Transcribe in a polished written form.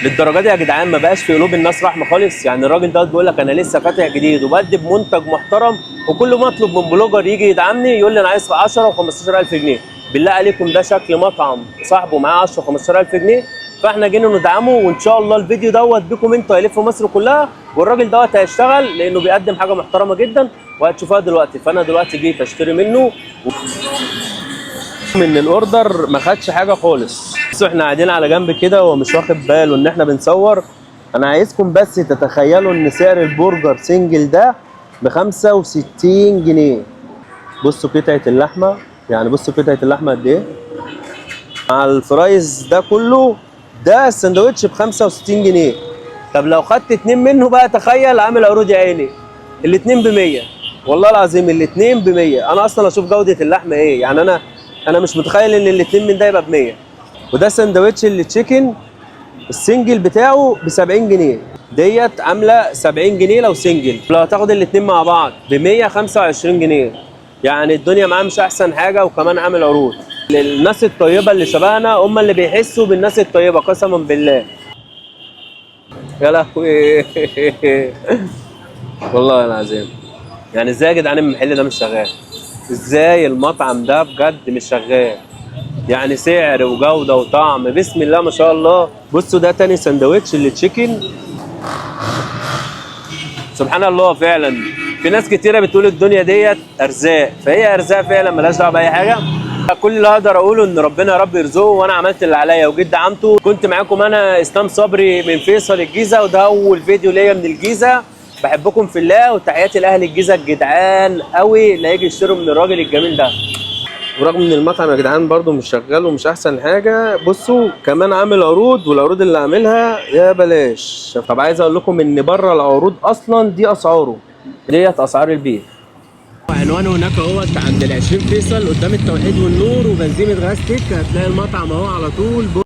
للدرجه دي يا جدعان ما بقاش في قلوب الناس رحمه خالص. يعني الراجل دوت بيقول لك انا لسه فاتح جديد وبقدم منتج محترم، وكل ما اطلب من بلوجر يجي يدعمني يقول لي انا عايز 10 و15000 جنيه. بالله عليكم ده شكل مطعم صاحبه معاه 10 و15000 جنيه؟ فاحنا جينا ندعمه، وان شاء الله الفيديو دوت بيكم انتوا هيلف مصر كلها، والراجل دوت هيشتغل لانه بيقدم حاجه محترمه جدا وهتشوفوها دلوقتي. فانا دلوقتي جيت اشتري منه من الاوردر ما خدش حاجه خالص. بصوا احنا قاعدين على جنب كده وهو مش واخد باله ان احنا بنصور. انا عايزكم بس تتخيلوا ان سعر البرجر سنجل ده ب 65 جنيه. بصوا قطعه اللحمه، يعني بصوا قطعه اللحمه قد ايه مع الفرايز ده كله. ده السندوتش ب 65 جنيه. طب لو خدت اتنين منه بقى تخيل عامل عروض يا عيني. الاتنين ب 100 والله العظيم، الاتنين ب 100. انا اصلا اشوف جوده اللحمه ايه، يعني انا مش متخيل ان الاتنين من ده يبقى ب 100. وده سندوتش التشيكن السنجل بتاعه ب 70 جنيه. ديت عامله 70 جنيه لو سنجل. لو هتاخد الاتنين مع بعض ب 125 جنيه. يعني الدنيا معاه مش احسن حاجه، وكمان عامل عروض. للناس الطيبه اللي شبهنا هم اللي بيحسوا بالناس الطيبه قسما بالله. يا لهوي والله العظيم. يعني ازاي يا جدعان المحل ده مش شغال؟ ازاي المطعم ده بجد مش شغال؟ يعني سعر وجوده وطعم بسم الله ما شاء الله. بصوا ده تاني سندوتش اللي تشيكن. سبحان الله فعلا. في ناس كتيره بتقول الدنيا ديت ارزاق، فهي ارزاق فعلا مالهاش دعوه باي حاجه. كل اللي اقدر اقوله ان ربنا يا رب يرزقه، وانا عملت اللي عليا وجيت دعمته. كنت معاكم انا اسلام صبري من فيصل الجيزه، وده اول فيديو ليا من الجيزه. بحبكم في الله، وتحياتي لاهل الجيزه الجدعان قوي اللي هيجي يشتروا من الراجل الجميل ده. ورغم ان المطعم يا جدعان برده مش شغال ومش احسن حاجه، بصوا كمان عامل عروض، والعروض اللي عاملها يا بلاش. طب عايز اقول لكم ان بره العروض اصلا دي اسعاره، ديت اسعار البيت. عنوانه هناك اهوت عند ال20 فيصل قدام التوحيد والنور وبنزينة غاز تك. هتلاقي المطعم اهو على طول.